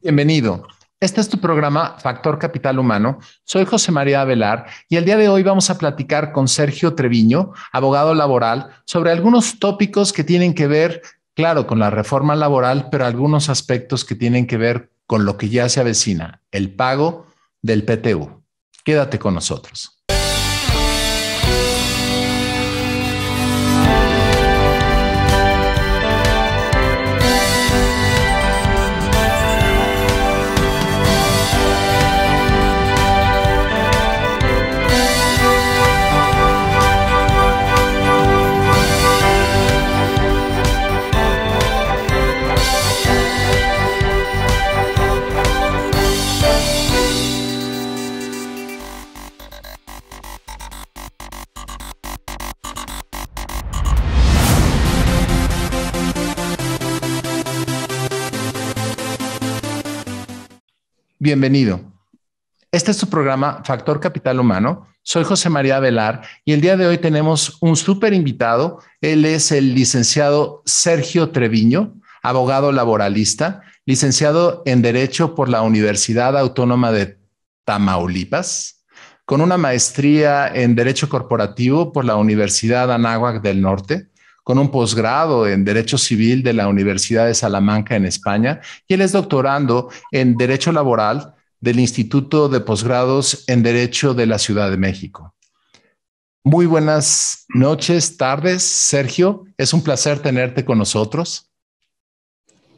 Bienvenido. Este es tu programa Factor Capital Humano. Soy José María Avelar y el día de hoy vamos a platicar con Sergio Treviño, abogado laboral, sobre algunos tópicos que tienen que ver, claro, con la reforma laboral, pero algunos aspectos que tienen que ver con lo que ya se avecina, el pago del PTU. Quédate con nosotros. Bienvenido. Este es tu programa Factor Capital Humano. Soy José María Avelar y el día de hoy tenemos un súper invitado. Él es el licenciado Sergio Treviño, abogado laboralista, licenciado en Derecho por la Universidad Autónoma de Tamaulipas, con una maestría en Derecho Corporativo por la Universidad Anáhuac del Norte, con un posgrado en Derecho Civil de la Universidad de Salamanca en España, y él es doctorando en Derecho Laboral del Instituto de Posgrados en Derecho de la Ciudad de México. Muy buenas noches, tardes, Sergio. Es un placer tenerte con nosotros.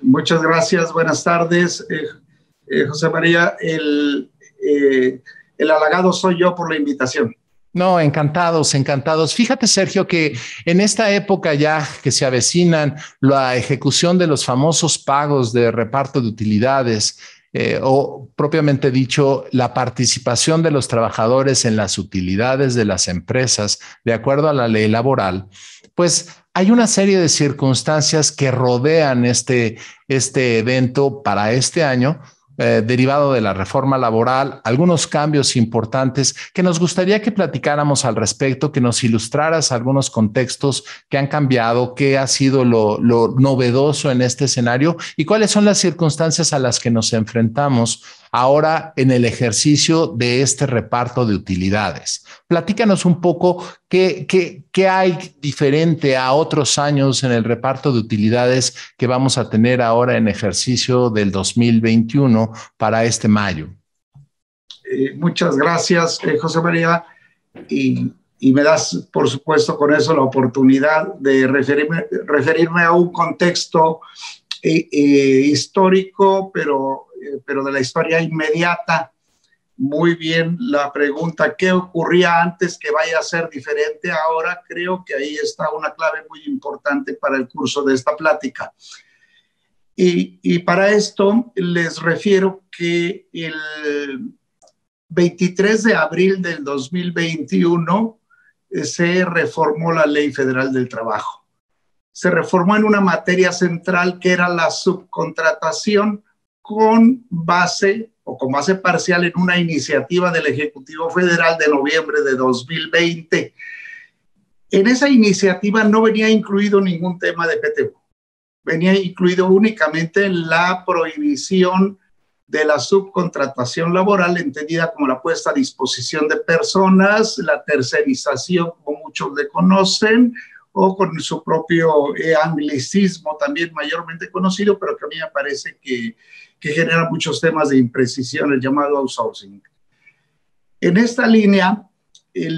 Muchas gracias, buenas tardes, José María. El halagado soy yo por la invitación. No, encantados, encantados. Fíjate, Sergio, que en esta época ya que se avecinan la ejecución de los famosos pagos de reparto de utilidades, o propiamente dicho, la participación de los trabajadores en las utilidades de las empresas, de acuerdo a la ley laboral, pues hay una serie de circunstancias que rodean este evento para este año, derivado de la reforma laboral, algunos cambios importantes que nos gustaría que platicáramos al respecto, que nos ilustraras algunos contextos que han cambiado, qué ha sido lo novedoso en este escenario y cuáles son las circunstancias a las que nos enfrentamos ahora en el ejercicio de este reparto de utilidades. Platícanos un poco qué hay diferente a otros años en el reparto de utilidades que vamos a tener ahora en ejercicio del 2021 para este mayo. Muchas gracias, José María, y me das, por supuesto, con eso la oportunidad de referirme a un contexto histórico, pero de la historia inmediata. Muy bien la pregunta, ¿qué ocurría antes que vaya a ser diferente ahora? Creo que ahí está una clave muy importante para el curso de esta plática. Y para esto les refiero que el 23 de abril del 2021 se reformó la Ley Federal del Trabajo. Se reformó en una materia central que era la subcontratación con base parcial en una iniciativa del Ejecutivo Federal de noviembre de 2020. En esa iniciativa no venía incluido ningún tema de PTU. Venía incluido únicamente la prohibición de la subcontratación laboral, entendida como la puesta a disposición de personas, la tercerización, como muchos le conocen, o con su propio anglicismo también mayormente conocido, pero que a mí me parece que genera muchos temas de imprecisión, el llamado outsourcing. En esta línea,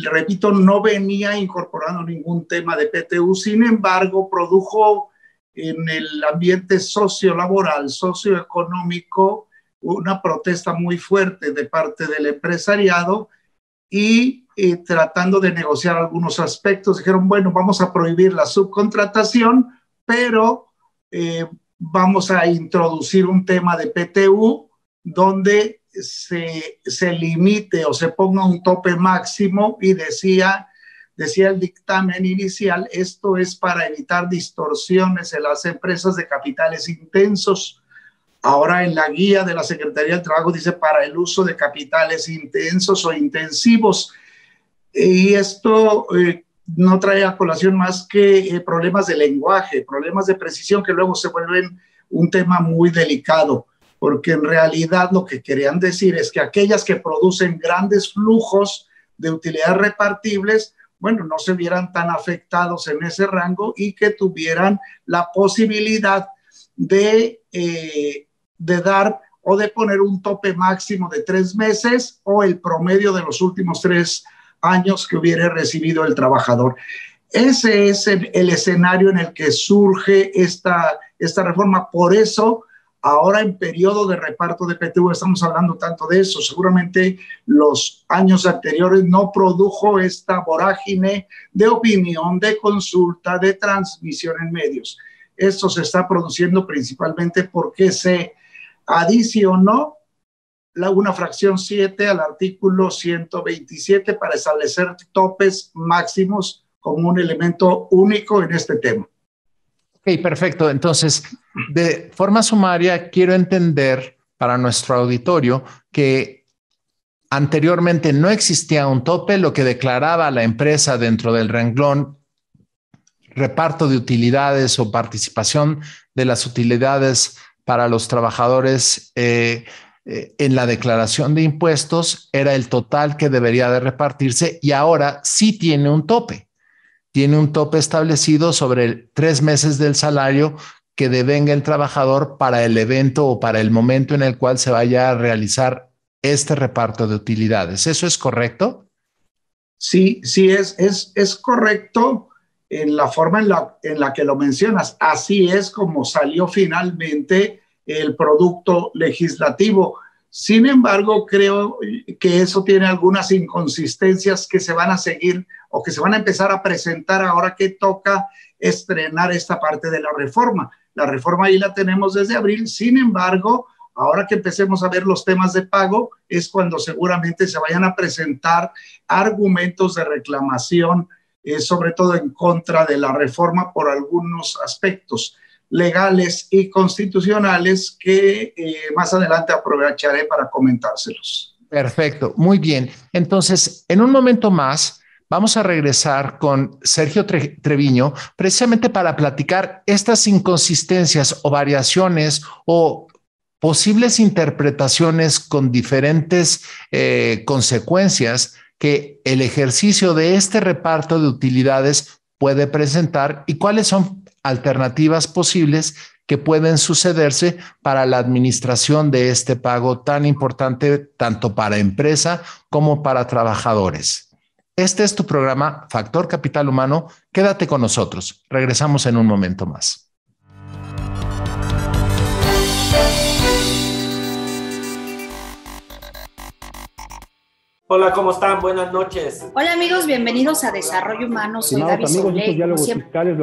repito, no venía incorporando ningún tema de PTU, sin embargo, produjo en el ambiente sociolaboral, socioeconómico, una protesta muy fuerte de parte del empresariado y tratando de negociar algunos aspectos, dijeron, bueno, vamos a prohibir la subcontratación, pero vamos a introducir un tema de PTU donde se limite o se ponga un tope máximo y decía el dictamen inicial, esto es para evitar distorsiones en las empresas de capitales intensos. Ahora en la guía de la Secretaría del Trabajo dice para el uso de capitales intensos o intensivos. Y esto no trae a colación más que problemas de lenguaje, problemas de precisión que luego se vuelven un tema muy delicado. porque en realidad lo que querían decir es que aquellas que producen grandes flujos de utilidades repartibles, bueno, no se vieran tan afectados en ese rango y que tuvieran la posibilidad de dar o de poner un tope máximo de 3 meses o el promedio de los últimos 3 años que hubiera recibido el trabajador. Ese es el escenario en el que surge esta reforma. Por eso, ahora en periodo de reparto de PTU estamos hablando tanto de eso. Seguramente los años anteriores no produjo esta vorágine de opinión, de consulta, de transmisión en medios. Esto se está produciendo principalmente porque se adicionó una fracción 7 al artículo 127 para establecer topes máximos como un elemento único en este tema. Ok, perfecto. Entonces, de forma sumaria, quiero entender para nuestro auditorio que anteriormente no existía un tope, lo que declaraba la empresa dentro del renglón reparto de utilidades o participación de las utilidades para los trabajadores en la declaración de impuestos era el total que debería de repartirse y ahora sí tiene un tope. Tiene un tope establecido sobre 3 meses del salario que devenga el trabajador para el evento o para el momento en el cual se vaya a realizar este reparto de utilidades. ¿Eso es correcto? Sí, es correcto en la forma en la que lo mencionas. Así es como salió finalmente el producto legislativo. Sin embargo, creo que eso tiene algunas inconsistencias que se van a seguir o que se van a empezar a presentar ahora que toca estrenar esta parte de la reforma. La reforma ahí la tenemos desde abril. Sin embargo, ahora que empecemos a ver los temas de pago, es cuando seguramente se vayan a presentar argumentos de reclamación, sobre todo en contra de la reforma por algunos aspectos legales y constitucionales que más adelante aprovecharé para comentárselos. Perfecto, muy bien. Entonces, en un momento más, vamos a regresar con Sergio Treviño precisamente para platicar estas inconsistencias o variaciones o posibles interpretaciones con diferentes consecuencias que el ejercicio de este reparto de utilidades puede presentar y cuáles son alternativas posibles que pueden sucederse para la administración de este pago tan importante tanto para empresa como para trabajadores. Este es tu programa Factor Capital Humano. Quédate con nosotros. Regresamos en un momento más. Hola, ¿cómo están? Buenas noches. Hola amigos, bienvenidos a Desarrollo Humano. Soy Gaby Solé.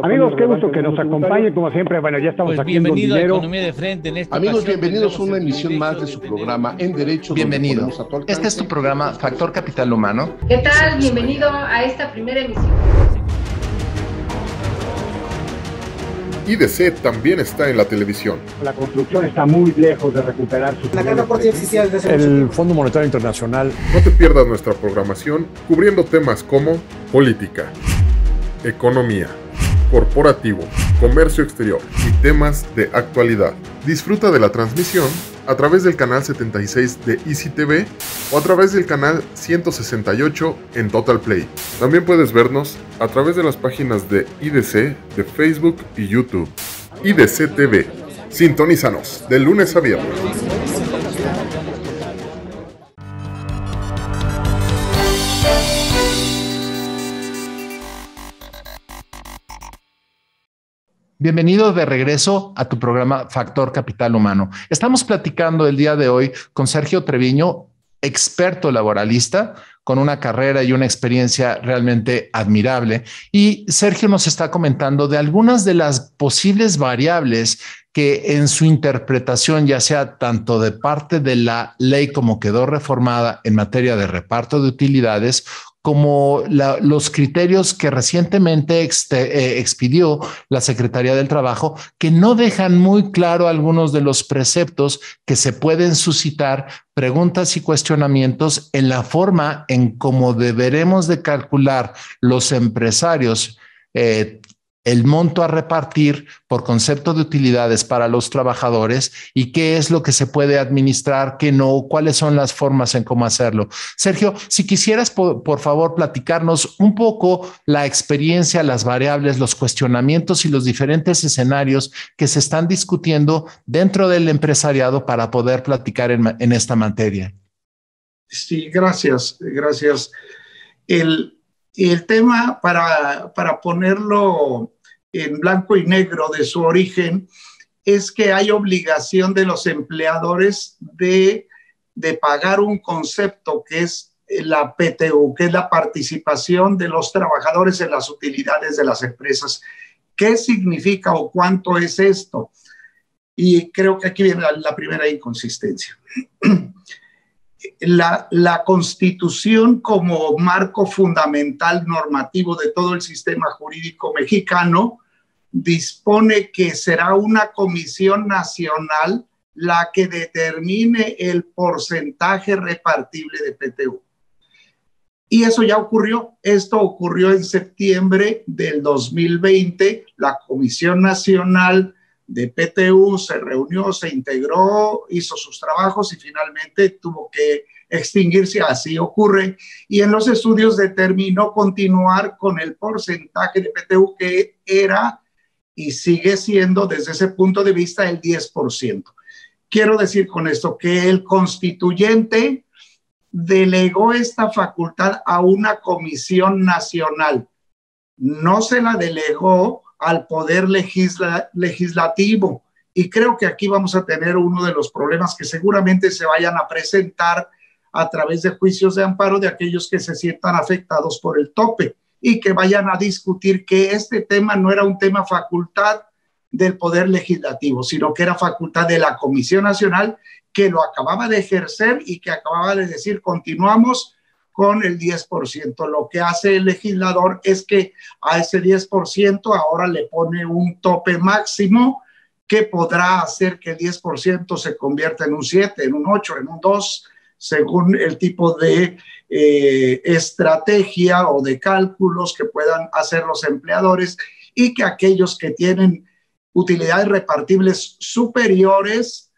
Amigos, qué gusto que nos acompañen, como siempre. Bueno, ya estamos aquí en bienvenido a Economía de Frente. En esta amigos, ocasión, bienvenidos a una emisión más de su programa En Derecho. Bienvenido. Este es tu programa Factor Capital Humano. ¿Qué tal? Bienvenido a esta primera emisión. IDC también está en la televisión. La construcción está muy lejos de recuperar sus... La carta por ti existía desde hace El Fondo Monetario Internacional. No te pierdas nuestra programación cubriendo temas como política, economía, corporativo, comercio exterior y temas de actualidad. Disfruta de la transmisión a través del canal 76 de Easy TV o a través del canal 168 en Total Play. También puedes vernos a través de las páginas de IDC de Facebook y YouTube. IDC TV. Sintonízanos de lunes a viernes. Bienvenido de regreso a tu programa Factor Capital Humano. Estamos platicando el día de hoy con Sergio Treviño, experto laboralista, con una carrera y una experiencia realmente admirable. Y Sergio nos está comentando de algunas de las posibles variables que en su interpretación, ya sea tanto de parte de la ley como quedó reformada en materia de reparto de utilidades, como los criterios que recientemente expidió la Secretaría del Trabajo, que no dejan muy claro algunos de los preceptos que se pueden suscitar preguntas y cuestionamientos en la forma en cómo deberemos de calcular los empresarios el monto a repartir por concepto de utilidades para los trabajadores y qué es lo que se puede administrar, qué no, cuáles son las formas en cómo hacerlo. Sergio, si quisieras, por favor, platicarnos un poco la experiencia, las variables, los cuestionamientos y los diferentes escenarios que se están discutiendo dentro del empresariado para poder platicar en esta materia. Sí, gracias. El tema, para ponerlo en blanco y negro de su origen, es que hay obligación de los empleadores de pagar un concepto que es la PTU, que es la participación de los trabajadores en las utilidades de las empresas. ¿Qué significa o cuánto es esto? Y creo que aquí viene la primera inconsistencia. La Constitución, como marco fundamental normativo de todo el sistema jurídico mexicano, dispone que será una comisión nacional la que determine el porcentaje repartible de PTU. Y eso ya ocurrió. Esto ocurrió en septiembre del 2020. La Comisión Nacional de PTU se reunió, se integró, hizo sus trabajos y finalmente tuvo que extinguirse. Así ocurre. Y en los estudios determinó continuar con el porcentaje de PTU que era y sigue siendo desde ese punto de vista el 10%. Quiero decir con esto que el constituyente delegó esta facultad a una comisión nacional. No se la delegó al poder legislativo. Y creo que aquí vamos a tener uno de los problemas que seguramente se vayan a presentar a través de juicios de amparo de aquellos que se sientan afectados por el tope y que vayan a discutir que este tema no era un tema facultad del Poder Legislativo, sino que era facultad de la Comisión Nacional, que lo acababa de ejercer y que acababa de decir continuamos con el 10%. Lo que hace el legislador es que a ese 10% ahora le pone un tope máximo que podrá hacer que el 10% se convierta en un 7, en un 8, en un 2, según el tipo de estrategia o de cálculos que puedan hacer los empleadores, y que aquellos que tienen utilidades repartibles superiores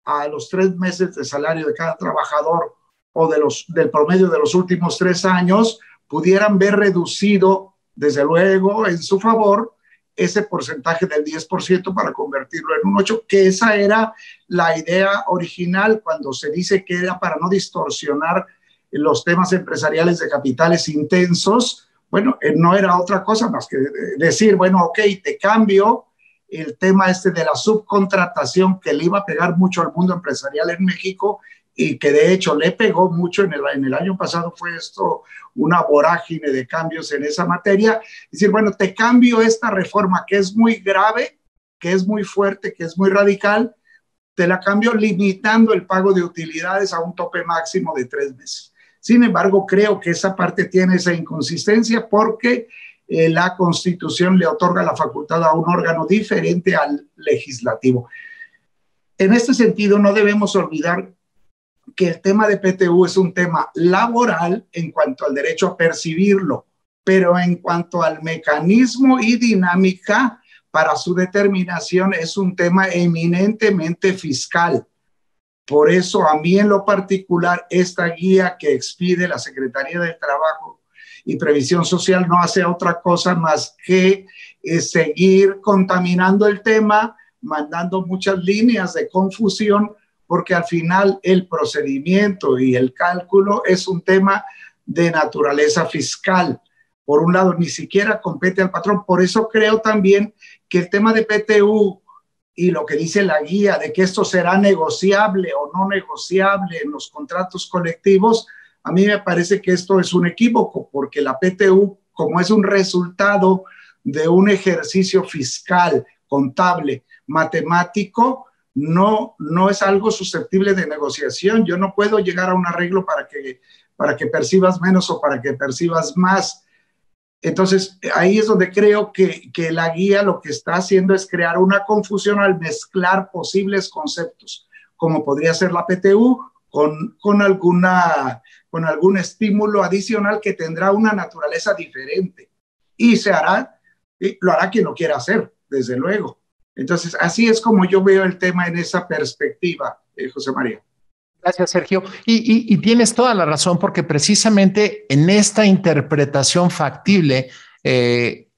a los 3 meses de salario de cada trabajador o del promedio de los últimos 3 años pudieran ver reducido, desde luego, en su favor, ese porcentaje del 10% para convertirlo en un 8%, que esa era la idea original cuando se dice que era para no distorsionar los temas empresariales de capitales intensos. Bueno, no era otra cosa más que decir, bueno, ok, te cambio el tema de la subcontratación que le iba a pegar mucho al mundo empresarial en México y que de hecho le pegó mucho en el año pasado. Fue esto una vorágine de cambios en esa materia. Es decir, bueno, te cambio esta reforma que es muy grave, que es muy fuerte, que es muy radical, te la cambio limitando el pago de utilidades a un tope máximo de 3 meses. Sin embargo, creo que esa parte tiene esa inconsistencia porque la Constitución le otorga la facultad a un órgano diferente al legislativo. En este sentido, no debemos olvidar que el tema de PTU es un tema laboral en cuanto al derecho a percibirlo, pero en cuanto al mecanismo y dinámica para su determinación es un tema eminentemente fiscal. Por eso, a mí en lo particular, esta guía que expide la Secretaría del Trabajo y Previsión Social no hace otra cosa más que seguir contaminando el tema, mandando muchas líneas de confusión, porque al final el procedimiento y el cálculo es un tema de naturaleza fiscal. Por un lado, ni siquiera compete al patrón. Por eso creo también que el tema de PTU y lo que dice la guía de que esto será negociable o no negociable en los contratos colectivos, a mí me parece que esto es un equívoco, porque la PTU, como es un resultado de un ejercicio fiscal, contable, matemático, no es algo susceptible de negociación. Yo no puedo llegar a un arreglo para que percibas menos o para que percibas más. Entonces, ahí es donde creo que la guía lo que está haciendo es crear una confusión al mezclar posibles conceptos, como podría ser la PTU con algún estímulo adicional que tendrá una naturaleza diferente y se hará Y lo hará quien lo quiera hacer, desde luego. Entonces, así es como yo veo el tema en esa perspectiva, José María. Gracias, Sergio. Y tienes toda la razón, porque precisamente en esta interpretación factible que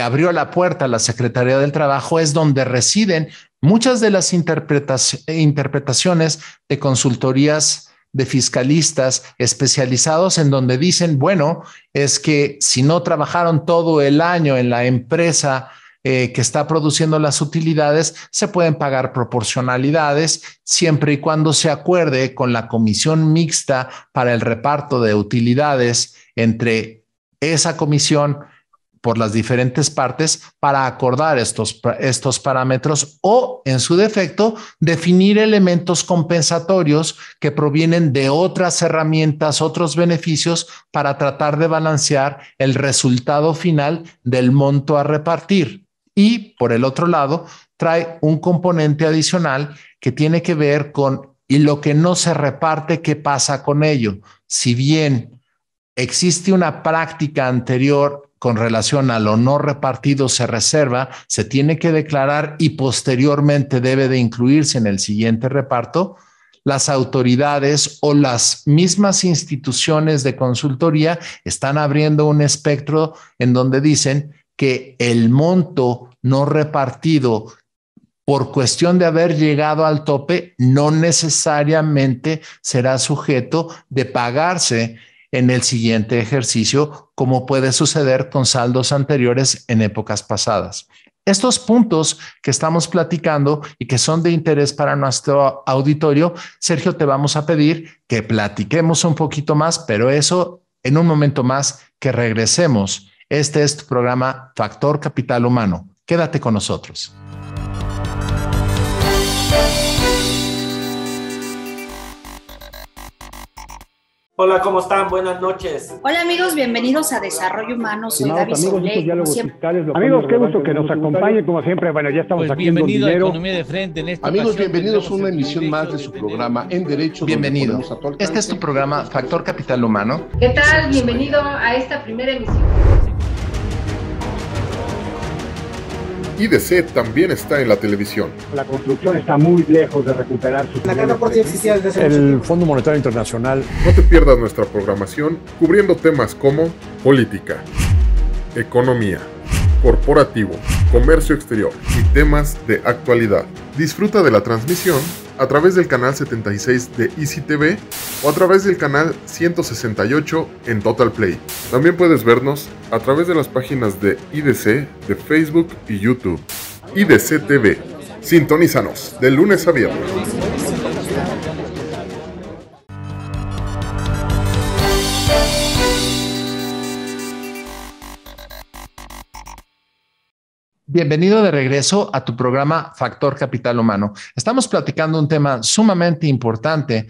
abrió la puerta a la Secretaría del Trabajo es donde residen muchas de las interpretaciones de consultorías de fiscalistas especializados, en donde dicen, bueno, es que si no trabajaron todo el año en la empresa que está produciendo las utilidades, se pueden pagar proporcionalidades siempre y cuando se acuerde con la comisión mixta para el reparto de utilidades entre esa comisión por las diferentes partes para acordar estos parámetros o, en su defecto, definir elementos compensatorios que provienen de otras herramientas, otros beneficios para tratar de balancear el resultado final del monto a repartir. Y, por el otro lado, trae un componente adicional que tiene que ver con y lo que no se reparte, ¿qué pasa con ello? Si bien existe una práctica anterior con relación a lo no repartido se reserva, se tiene que declarar y posteriormente debe de incluirse en el siguiente reparto, las autoridades o las mismas instituciones de consultoría están abriendo un espectro en donde dicen que el monto no repartido por cuestión de haber llegado al tope no necesariamente será sujeto de pagarse en el siguiente ejercicio, como puede suceder con saldos anteriores en épocas pasadas. Estos puntos que estamos platicando y que son de interés para nuestro auditorio, Sergio, te vamos a pedir que platiquemos un poquito más, pero eso en un momento más que regresemos. Este es tu programa Factor Capital Humano. Quédate con nosotros. Hola, ¿cómo están? Buenas noches. Hola amigos, bienvenidos a Desarrollo Humano. Soy Gaby Solé. Amigos, qué gusto que nos acompañen, como siempre. Bueno, ya estamos aquí en bienvenido Dinero. a Economía de Frente. En esta Amigos, ocasión bienvenidos a tendremos una el emisión más de privilegio su tener- programa En Derecho. Bienvenido. donde ponemos a tu alcance. Este es tu programa Factor Capital Humano. ¿Qué tal? Bienvenido a esta primera emisión. IDC también está en la televisión. La construcción está muy lejos de recuperar sus La carta por sí existía desde hace mucho El tiempo. Fondo Monetario Internacional. No te pierdas nuestra programación cubriendo temas como política, economía, corporativo, comercio exterior y temas de actualidad. Disfruta de la transmisión a través del canal 76 de Easy TV o a través del canal 168 en Total Play. También puedes vernos a través de las páginas de IDC, de Facebook y YouTube. IDC TV. Sintonízanos de lunes a viernes. Bienvenido de regreso a tu programa Factor Capital Humano. Estamos platicando un tema sumamente importante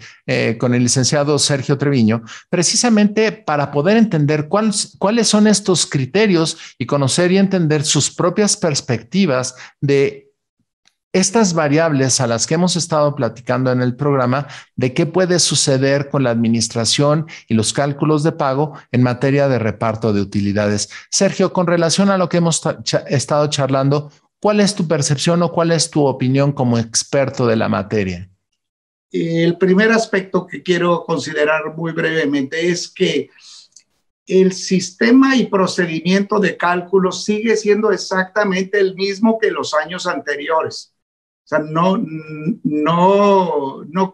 con el licenciado Sergio Treviño, precisamente para poder entender cuáles son estos criterios y conocer y entender sus propias perspectivas de estas variables a las que hemos estado platicando en el programa, de qué puede suceder con la administración y los cálculos de pago en materia de reparto de utilidades. Sergio, con relación a lo que hemos estado charlando, ¿cuál es tu percepción o cuál es tu opinión como experto de la materia? El primer aspecto que quiero considerar muy brevemente es que el sistema y procedimiento de cálculo sigue siendo exactamente el mismo que los años anteriores. O sea, no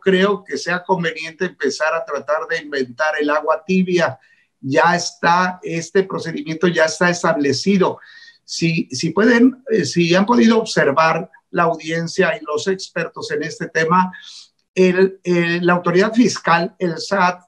creo que sea conveniente empezar a tratar de inventar el agua tibia. Ya está, este procedimiento ya está establecido. Si han podido observar la audiencia y los expertos en este tema, la autoridad fiscal, el SAT,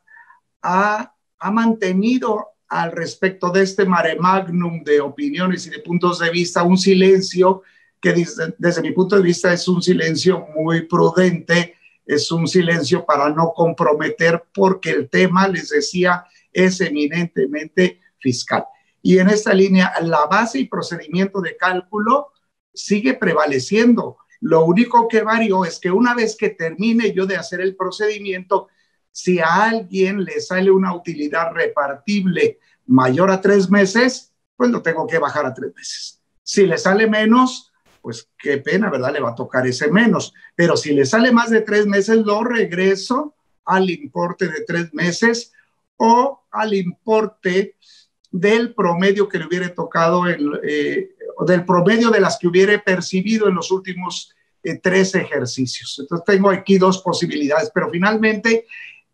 ha mantenido al respecto de este mare magnum de opiniones y de puntos de vista un silencio que desde mi punto de vista es un silencio muy prudente, es un silencio para no comprometer, porque el tema, les decía, es eminentemente fiscal. Y en esta línea, la base y procedimiento de cálculo sigue prevaleciendo. Lo único que varió es que una vez que termine yo de hacer el procedimiento, si a alguien le sale una utilidad repartible mayor a 3 meses, pues lo tengo que bajar a 3 meses. Si le sale menos, pues qué pena, ¿verdad? Le va a tocar ese menos. Pero si le sale más de 3 meses, lo regreso al importe de 3 meses o al importe del promedio que le hubiera tocado, del promedio de las que hubiera percibido en los últimos 3 ejercicios. Entonces tengo aquí 2 posibilidades, pero finalmente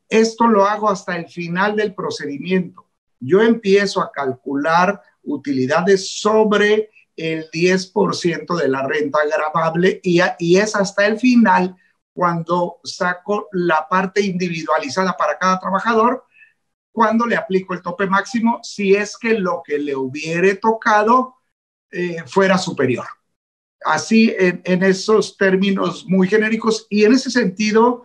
esto lo hago hasta el final del procedimiento. Yo empiezo a calcular utilidades sobre el 10% de la renta gravable y es hasta el final cuando saco la parte individualizada para cada trabajador, cuando le aplico el tope máximo, si es que lo que le hubiere tocado fuera superior. Así, en esos términos muy genéricos, y en ese sentido,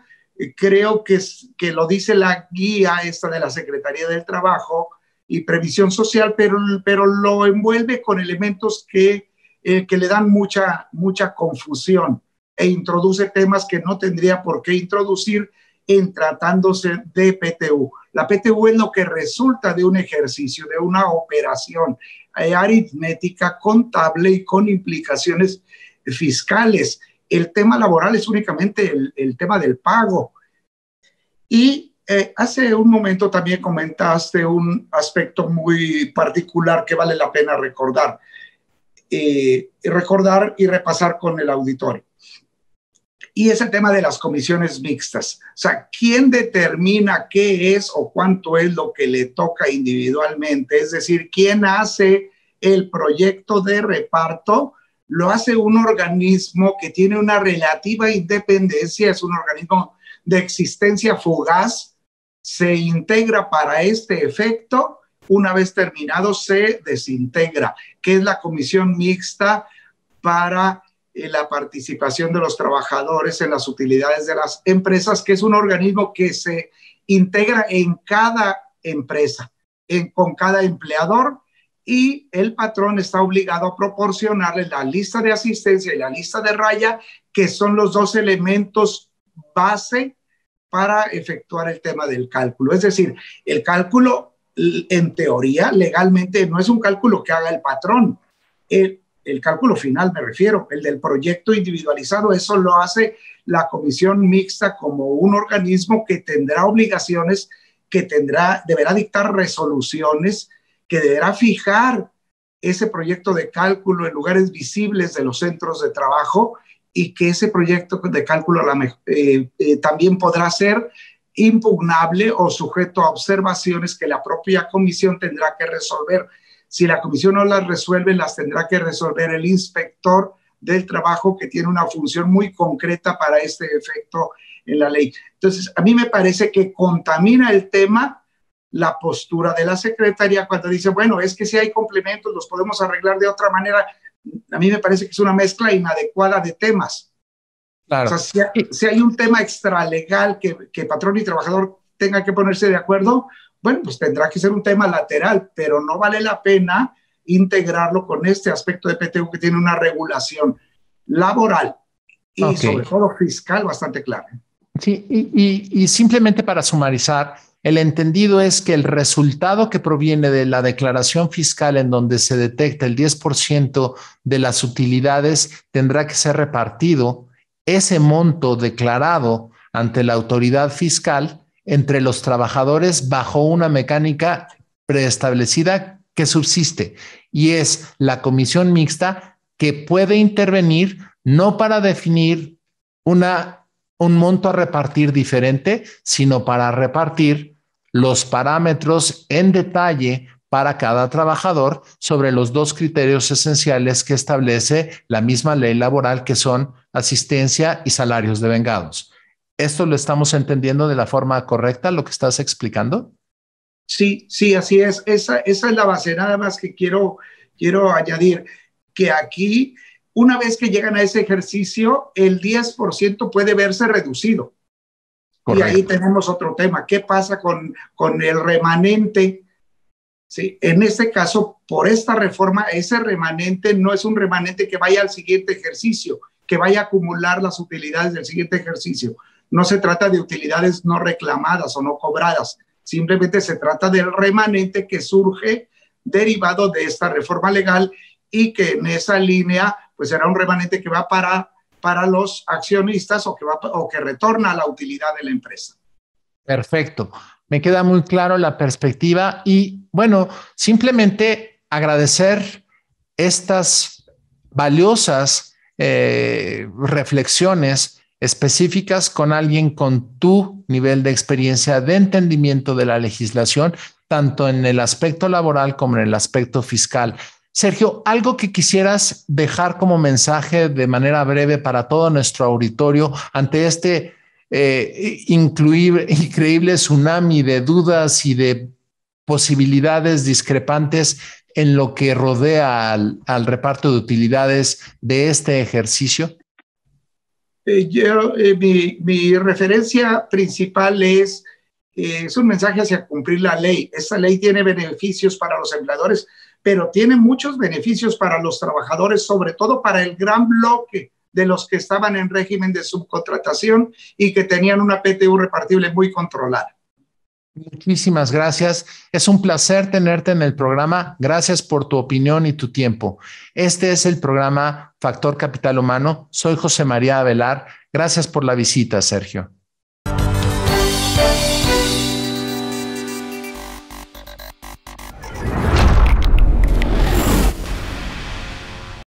creo que lo dice la guía esta de la Secretaría del Trabajo y Previsión Social, pero lo envuelve con elementos que le dan mucha confusión e introduce temas que no tendría por qué introducir en tratándose de PTU. La PTU es lo que resulta de un ejercicio, de una operación aritmética, contable y con implicaciones fiscales. El tema laboral es únicamente el tema del pago. Y hace un momento también comentaste un aspecto muy particular que vale la pena recordar y repasar con el auditorio. Y es el tema de las comisiones mixtas. O sea, ¿quién determina qué es o cuánto es lo que le toca individualmente? Es decir, ¿quién hace el proyecto de reparto? Lo hace un organismo que tiene una relativa independencia, es un organismo de existencia fugaz, se integra para este efecto, una vez terminado se desintegra, que es la comisión mixta para la participación de los trabajadores en las utilidades de las empresas, que es un organismo que se integra en cada empresa, con cada empleador, y el patrón está obligado a proporcionarle la lista de asistencia y la lista de raya, que son los 2 elementos base para efectuar el tema del cálculo. Es decir, el cálculo, en teoría, legalmente, no es un cálculo que haga el patrón. El cálculo final, me refiero, el del proyecto individualizado, eso lo hace la comisión mixta como un organismo que tendrá obligaciones, que deberá dictar resoluciones, que deberá fijar ese proyecto de cálculo en lugares visibles de los centros de trabajo, y que ese proyecto de cálculo también podrá ser impugnable o sujeto a observaciones que la propia comisión tendrá que resolver. Si la comisión no las resuelve, las tendrá que resolver el inspector del trabajo, que tiene una función muy concreta para este efecto en la ley. Entonces, a mí me parece que contamina el tema la postura de la Secretaría cuando dice, bueno, es que si hay complementos los podemos arreglar de otra manera. A mí me parece que es una mezcla inadecuada de temas. Claro. O sea, si hay un tema extralegal que patrón y trabajador tengan que ponerse de acuerdo, bueno, pues tendrá que ser un tema lateral, pero no vale la pena integrarlo con este aspecto de PTU que tiene una regulación laboral y sobre todo fiscal bastante clara. Sí, y simplemente para sumarizar, el entendido es que el resultado que proviene de la declaración fiscal en donde se detecta el 10% de las utilidades tendrá que ser repartido ese monto declarado ante la autoridad fiscal entre los trabajadores bajo una mecánica preestablecida que subsiste, y es la comisión mixta que puede intervenir no para definir un monto a repartir diferente, sino para repartir los parámetros en detalle para cada trabajador sobre los 2 criterios esenciales que establece la misma ley laboral, que son asistencia y salarios devengados. ¿Esto lo estamos entendiendo de la forma correcta, lo que estás explicando? Sí, así es. Esa es la base. Nada más que quiero añadir que aquí, una vez que llegan a ese ejercicio, el 10% puede verse reducido. Correcto. Y ahí tenemos otro tema. ¿Qué pasa con el remanente? ¿Sí? En este caso, por esta reforma, ese remanente no es un remanente que vaya al siguiente ejercicio, que vaya a acumular las utilidades del siguiente ejercicio. No se trata de utilidades no reclamadas o no cobradas. Simplemente se trata del remanente que surge derivado de esta reforma legal y que en esa línea pues será un remanente que va para los accionistas o que retorna a la utilidad de la empresa. Perfecto. Me queda muy claro la perspectiva y bueno, simplemente agradecer estas valiosas reflexiones específicas con alguien con tu nivel de experiencia de entendimiento de la legislación, tanto en el aspecto laboral como en el aspecto fiscal. Sergio, algo que quisieras dejar como mensaje de manera breve para todo nuestro auditorio ante este increíble tsunami de dudas y de posibilidades discrepantes en lo que rodea al reparto de utilidades de este ejercicio? Mi referencia principal es un mensaje hacia cumplir la ley. Esta ley tiene beneficios para los empleadores, pero tiene muchos beneficios para los trabajadores, sobre todo para el gran bloque de los que estaban en régimen de subcontratación y que tenían una PTU repartible muy controlada. Muchísimas gracias. Es un placer tenerte en el programa. Gracias por tu opinión y tu tiempo. Este es el programa Factor Capital Humano. Soy José María Avelar. Gracias por la visita, Sergio.